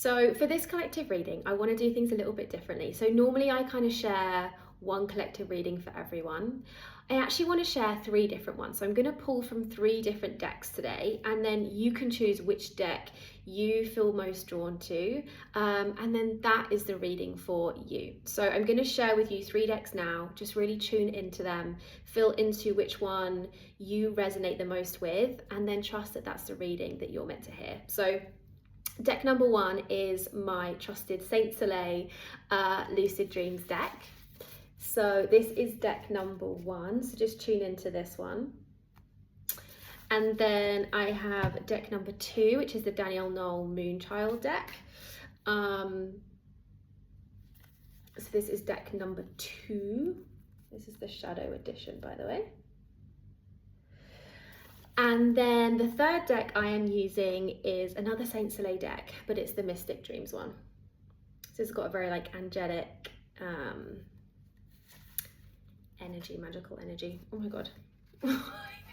So for this collective reading, I want to do things a little bit differently. So normally I kind of share one collective reading for everyone. I actually want to share 3 different ones. So I'm going to pull from 3 different decks today, and then you can choose which deck you feel most drawn to. And then that is the reading for you. So I'm going to share with you 3 decks now. Just really tune into them, feel into which one you resonate the most with, and then trust that that's the reading that you're meant to hear. So deck number 1 is my trusted Saint Soleil Lucid Dreams deck. So this is deck number 1, so just tune into this one. And then I have deck number 2, which is the Danielle Knoll Moonchild deck. So this is deck number 2. This is the Shadow Edition, by the way. And then the 3rd deck I am using is another Saint Soleil deck, but it's the Mystic Dreams one. So it's got a very like angelic energy, magical energy. Oh my God. I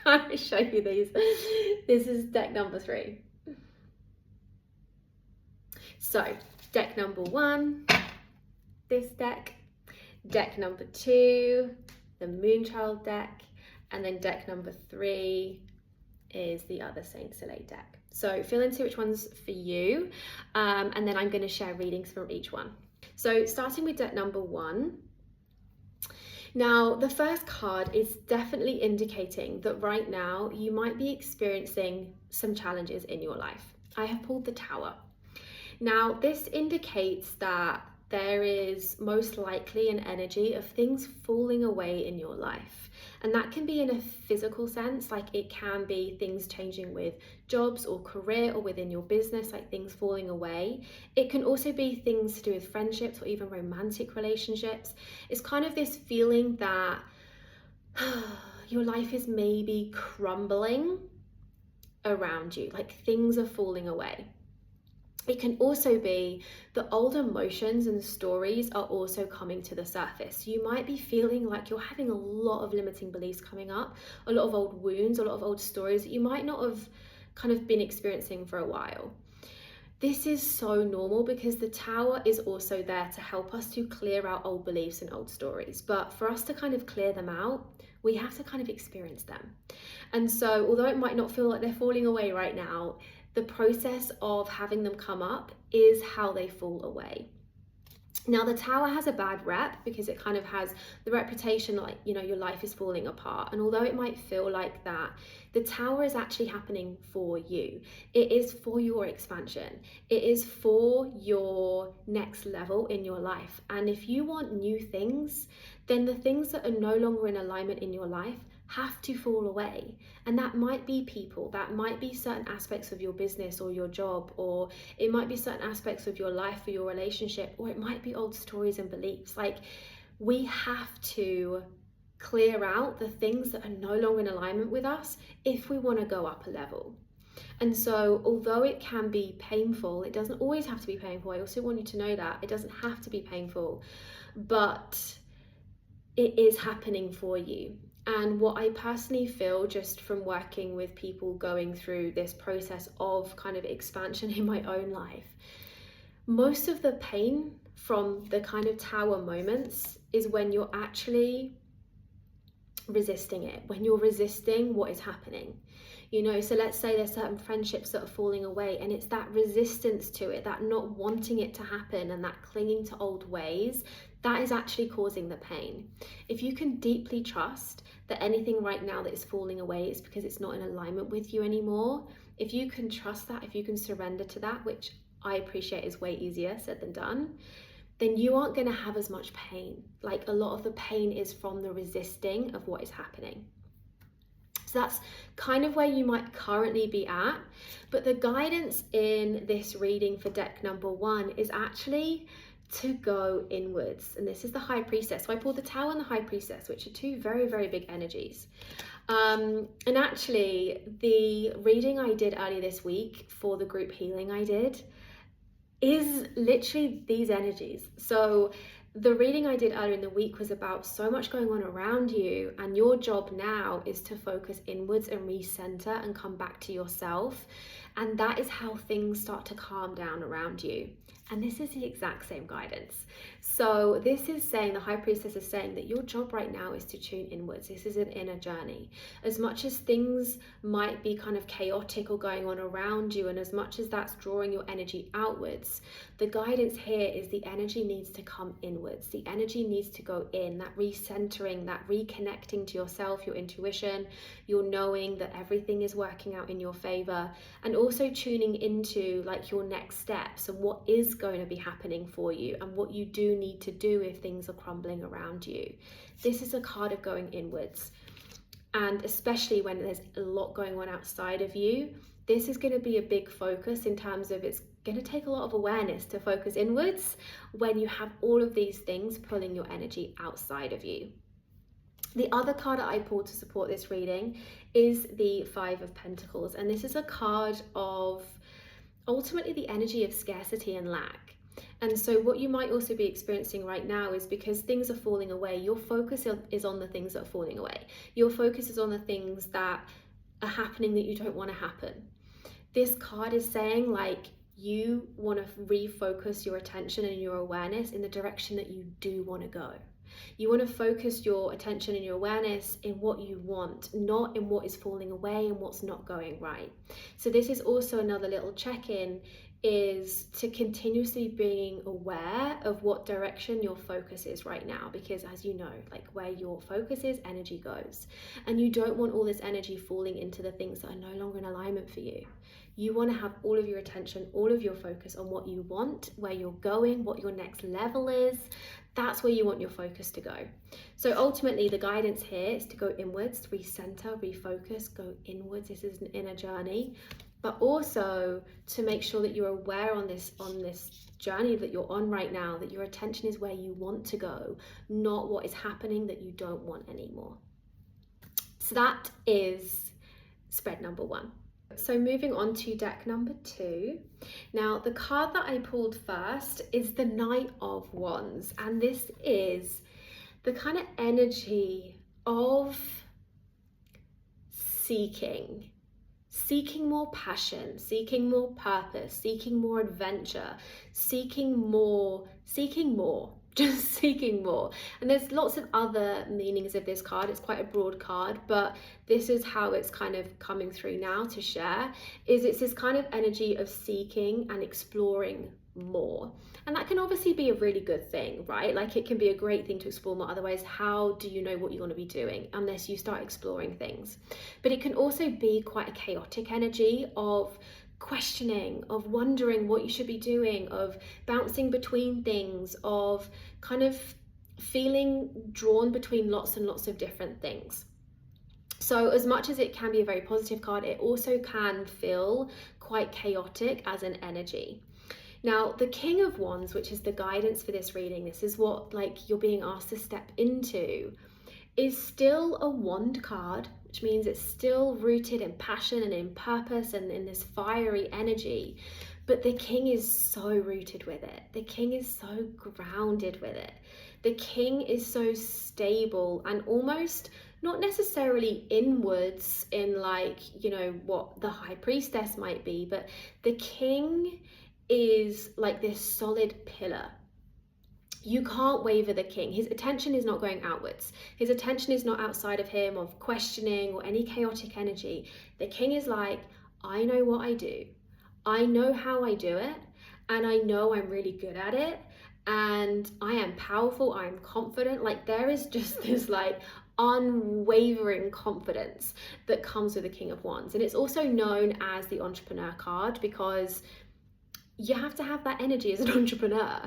can't show you these. This is deck number 3. So deck number 1, this deck number 2, the Moonchild deck, and then deck number 3 is the other Saint Soleil deck. So feel into which one's for you, and then I'm going to share readings from each one. So starting with deck number 1. Now the first card is definitely indicating that right now you might be experiencing some challenges in your life. I have pulled the Tower. Now this indicates that there is most likely an energy of things falling away in your life. And that can be in a physical sense, like it can be things changing with jobs or career or within your business, like things falling away. It can also be things to do with friendships or even romantic relationships. It's kind of this feeling that your life is maybe crumbling around you, like things are falling away. It can also be that old emotions and stories are also coming to the surface. You might be feeling like you're having a lot of limiting beliefs coming up, a lot of old wounds, a lot of old stories that you might not have kind of been experiencing for a while. This is so normal because the Tower is also there to help us to clear out old beliefs and old stories. But for us to kind of clear them out, we have to kind of experience them. And so although it might not feel like they're falling away right now, the process of having them come up is how they fall away. Now the Tower has a bad rep because it kind of has the reputation like, you know, your life is falling apart. And although it might feel like that, the Tower is actually happening for you. It is for your expansion. It is for your next level in your life. And if you want new things, then the things that are no longer in alignment in your life have to fall away. And that might be people, that might be certain aspects of your business or your job, or it might be certain aspects of your life or your relationship, or it might be old stories and beliefs. Like, we have to clear out the things that are no longer in alignment with us if we want to go up a level. And so although it can be painful, it doesn't always have to be painful. I also want you to know that it doesn't have to be painful, but it is happening for you. And what I personally feel just from working with people going through this process of kind of expansion in my own life, most of the pain from the kind of Tower moments is when you're actually resisting it, when you're resisting what is happening. You know, so let's say there's certain friendships that are falling away, and it's that resistance to it, that not wanting it to happen and that clinging to old ways, that is actually causing the pain. If you can deeply trust that anything right now that is falling away is because it's not in alignment with you anymore, if you can trust that, if you can surrender to that, which I appreciate is way easier said than done, then you aren't going to have as much pain. Like, a lot of the pain is from the resisting of what is happening. So that's kind of where you might currently be at. But the guidance in this reading for deck number 1 is actually to go inwards. And this is the High Priestess. So I pulled the Tower and the High Priestess, which are 2 very, very big energies. And actually, the reading I did earlier this week for the group healing I did is literally these energies. So The reading I did earlier in the week was about so much going on around you, and your job now is to focus inwards and recenter and come back to yourself. And that is how things start to calm down around you. And this is the exact same guidance. So this is saying, the High Priestess is saying that your job right now is to tune inwards. This is an inner journey. As much as things might be kind of chaotic or going on around you, and as much as that's drawing your energy outwards, the guidance here is the energy needs to come inwards. The energy needs to go in, that recentering, that reconnecting to yourself, your intuition, your knowing that everything is working out in your favor, and also tuning into like your next steps and what is going to be happening for you and what you do need to do if things are crumbling around you. This is a card of going inwards, and especially when there's a lot going on outside of you, this is going to be a big focus in terms of it's going to take a lot of awareness to focus inwards when you have all of these things pulling your energy outside of you. The other card that I pulled to support this reading is the Five of Pentacles, and this is a card of ultimately the energy of scarcity and lack. And so what you might also be experiencing right now is because things are falling away, your focus is on the things that are falling away. Your focus is on the things that are happening that you don't want to happen. This card is saying like you want to refocus your attention and your awareness in the direction that you do want to go. You want to focus your attention and your awareness in what you want, not in what is falling away and what's not going right. So this is also another little check-in, is to continuously being aware of what direction your focus is right now, because as you know, like where your focus is, energy goes, and you don't want all this energy falling into the things that are no longer in alignment for you. You want to have all of your attention, all of your focus on what you want, where you're going, what your next level is. That's where you want your focus to go. So ultimately the guidance here is to go inwards, recenter, refocus, go inwards. This is an inner journey, but also to make sure that you're aware on this journey that you're on right now, that your attention is where you want to go, not what is happening that you don't want anymore. So that is spread number one. So moving on to deck number two. Now the card that I pulled first is the Knight of Wands, and this is the kind of energy of seeking more passion, seeking more purpose, seeking more adventure, seeking more, just seeking more. And there's lots of other meanings of this card. It's quite a broad card, but this is how it's kind of coming through now to share, is it's this kind of energy of seeking and exploring more. And that can obviously be a really good thing, right? Like it can be a great thing to explore more. Otherwise, how do you know what you want to be doing unless you start exploring things? But it can also be quite a chaotic energy of questioning, of wondering what you should be doing, of bouncing between things, of kind of feeling drawn between lots and lots of different things. So as much as it can be a very positive card, it also can feel quite chaotic as an energy. Now, the King of Wands, which is the guidance for this reading, this is what like you're being asked to step into, is still a wand card, which means it's still rooted in passion and in purpose and in this fiery energy. But the King is so rooted with it. The King is so grounded with it. The King is so stable and almost not necessarily inwards in like, you know, what the High Priestess might be, but the King is like this solid pillar. You can't waver the King. His attention is not going outwards. His attention is not outside of him, of questioning or any chaotic energy. The King is like, I know what I do. I know how I do it, and I know I'm really good at it, and I am powerful, I'm confident. Like there is just this like unwavering confidence that comes with the King of Wands. And it's also known as the entrepreneur card because you have to have that energy as an entrepreneur.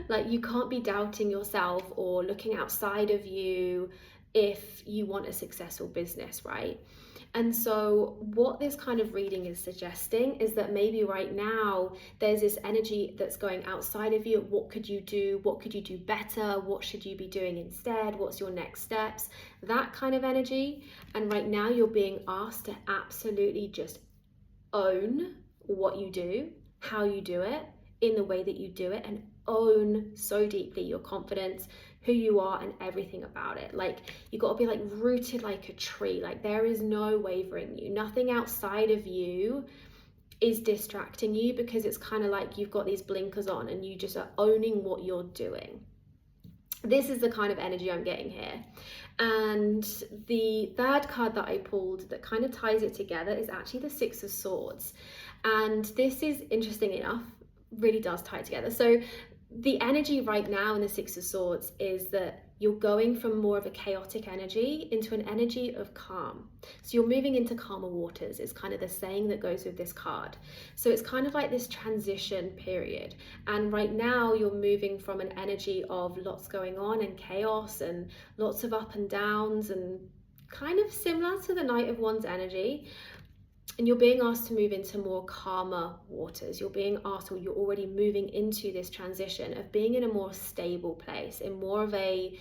Like you can't be doubting yourself or looking outside of you if you want a successful business, right? And so what this kind of reading is suggesting is that maybe right now there's this energy that's going outside of you. What could you do? What could you do better? What should you be doing instead? What's your next steps? That kind of energy. And right now you're being asked to absolutely just own what you do, how you do it, in the way that you do it and own so deeply your confidence, who you are, and everything about it. Like, you got to be like rooted like a tree. Like, there is no wavering you. Nothing outside of you is distracting you, because it's kind of like you've got these blinkers on and you just are owning what you're doing. This is the kind of energy I'm getting here. And the third card that I pulled that kind of ties it together is actually the Six of Swords. And this is, interesting enough, really does tie it together. So the energy right now in the Six of Swords is that you're going from more of a chaotic energy into an energy of calm. So you're moving into calmer waters, is kind of the saying that goes with this card. So it's kind of like this transition period. And right now you're moving from an energy of lots going on and chaos and lots of up and downs, and kind of similar to the Knight of Wands energy. And you're being asked to move into more calmer waters. You're being asked, or you're already moving into this transition of being in a more stable place, in more of a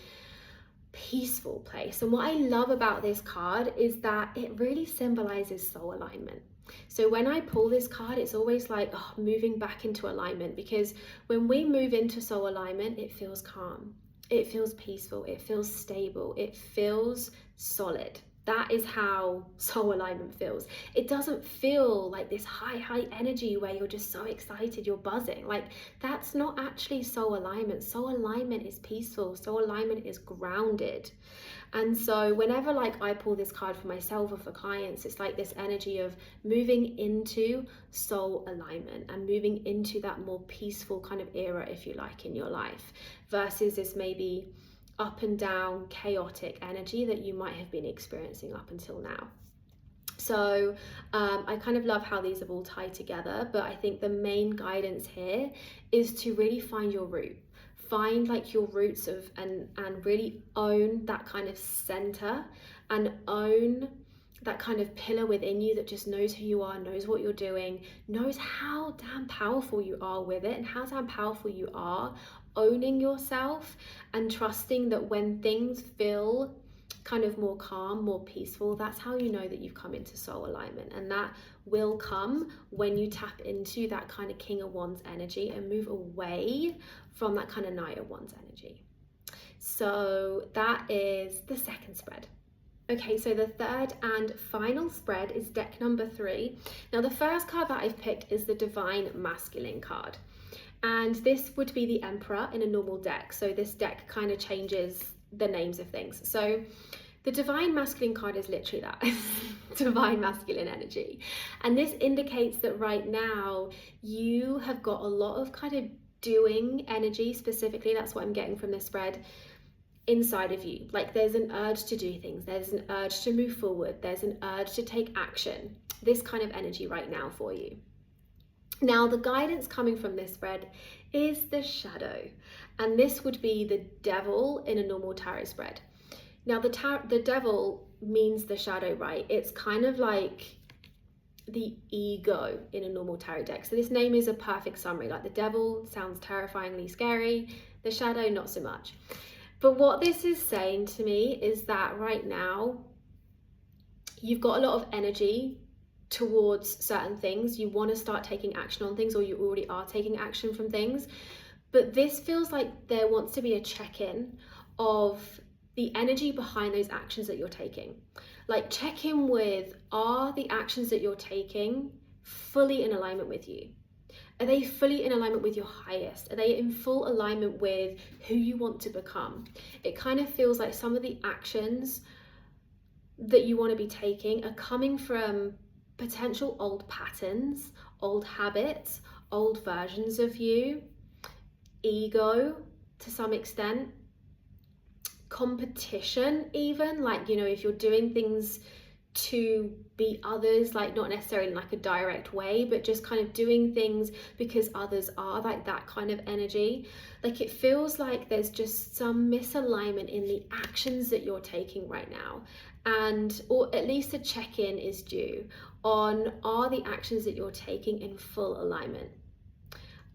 peaceful place. And what I love about this card is that it really symbolizes soul alignment. So when I pull this card, it's always like moving back into alignment, because when we move into soul alignment, it feels calm, it feels peaceful, it feels stable, it feels solid. That is how soul alignment feels. It doesn't feel like this high energy where you're just so excited, you're buzzing. Like, that's not actually soul alignment. Soul alignment is peaceful. Soul alignment is grounded. And so whenever like I pull this card for myself or for clients, it's like this energy of moving into soul alignment and moving into that more peaceful kind of era, if you like, in your life, versus this maybe up and down chaotic energy that you might have been experiencing up until now. So I kind of love how these have all tied together, but I think the main guidance here is to really find your root. Find like your roots of and really own that kind of center, and own that kind of pillar within you that just knows who you are, knows what you're doing, knows how damn powerful you are with it, and how damn powerful you are owning yourself and trusting that when things feel kind of more calm, more peaceful, that's how you know that you've come into soul alignment. And that will come when you tap into that kind of King of Wands energy and move away from that kind of Knight of Wands energy. So that is the second spread. Okay, so the third and final spread is deck number 3. Now, the first card that I've picked is the Divine Masculine card. And this would be the Emperor in a normal deck. So this deck kind of changes the names of things. So the Divine Masculine card is literally that, Divine Masculine energy. And this indicates that right now you have got a lot of kind of doing energy, specifically, that's what I'm getting from this spread, inside of you. Like, there's an urge to do things, there's an urge to move forward, there's an urge to take action. This kind of energy right now for you. Now, the guidance coming from this spread is the Shadow, and this would be the Devil in a normal tarot spread. Now, the Devil means the shadow, right? It's kind of like the ego in a normal tarot deck. So this name is a perfect summary. Like, the Devil sounds terrifyingly scary, the Shadow not so much. But what this is saying to me is that right now you've got a lot of energy towards certain things. You want to start taking action on things, or you already are taking action from things, but this feels like there wants to be a check-in of the energy behind those actions that you're taking. Like, check in with, are the actions that you're taking fully in alignment with you? Are they fully in alignment with your highest? Are they in full alignment with who you want to become? It kind of feels like some of the actions that you want to be taking are coming from potential old patterns, old habits, old versions of you, ego to some extent, competition even, like, you know, if you're doing things to beat others, like not necessarily in like a direct way, but just kind of doing things because others are, like that kind of energy. Like, it feels like there's just some misalignment in the actions that you're taking right now, and or at least a check-in is due on, are the actions that you're taking in full alignment?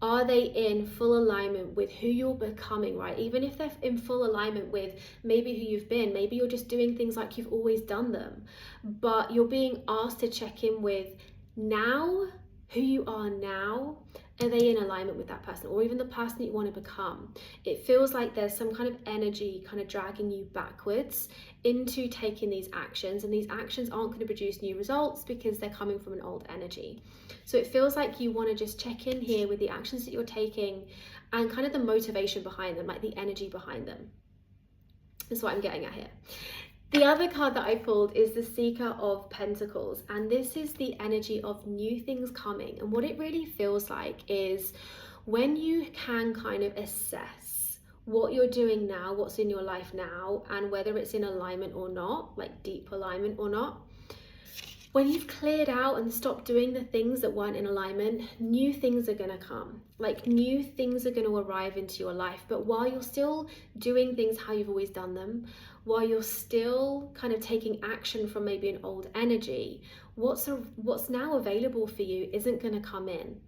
Are they in full alignment with who you're becoming, right? Even if they're in full alignment with maybe who you've been, maybe you're just doing things like you've always done them, but you're being asked to check in with now, who you are now, Are they in alignment with that person, or even the person that you want to become? It feels like there's some kind of energy kind of dragging you backwards into taking these actions, and these actions aren't going to produce new results because they're coming from an old energy. So it feels like you want to just check in here with the actions that you're taking and kind of the motivation behind them, like the energy behind them. That's what I'm getting at here. The other card that I pulled is the Seeker of Pentacles, and this is the energy of new things coming. And what it really feels like is when you can kind of assess what you're doing now, what's in your life now, and whether it's in alignment or not, like deep alignment or not. When you've cleared out and stopped doing the things that weren't in alignment, new things are going to come. Like new things are going to arrive into your life. But while you're still doing things how you've always done them, while you're still kind of taking action from maybe an old energy, what's now available for you isn't going to come in.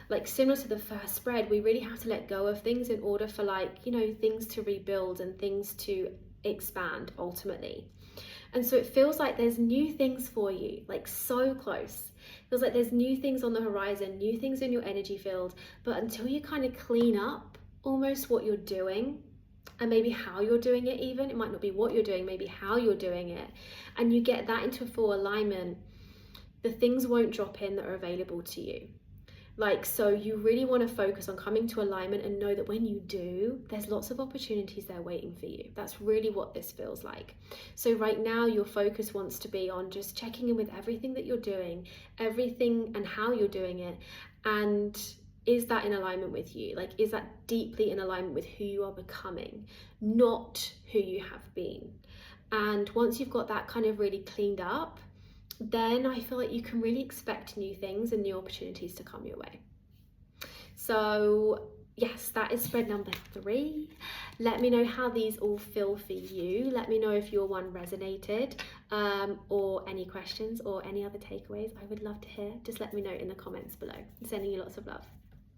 Like similar to the first spread, we really have to let go of things in order for, like, you know, things to rebuild and things to expand ultimately. And so it feels like there's new things for you, like so close. It feels like there's new things on the horizon, new things in your energy field. But until you kind of clean up almost what you're doing, and maybe how you're doing it even, it might not be what you're doing, maybe how you're doing it, and you get that into full alignment, the things won't drop in that are available to you. Like, so you really want to focus on coming to alignment and know that when you do, there's lots of opportunities there waiting for you. That's really what this feels like. So right now, your focus wants to be on just checking in with everything that you're doing, everything and how you're doing it. And is that in alignment with you? Like, is that deeply in alignment with who you are becoming, not who you have been? And once you've got that kind of really cleaned up, then I feel like you can really expect new things and new opportunities to come your way. So yes, that is spread number 3. Let me know how these all feel for you. Let me know if your one resonated, or any questions or any other takeaways. I would love to hear. Just let me know in the comments below. I'm sending you lots of love.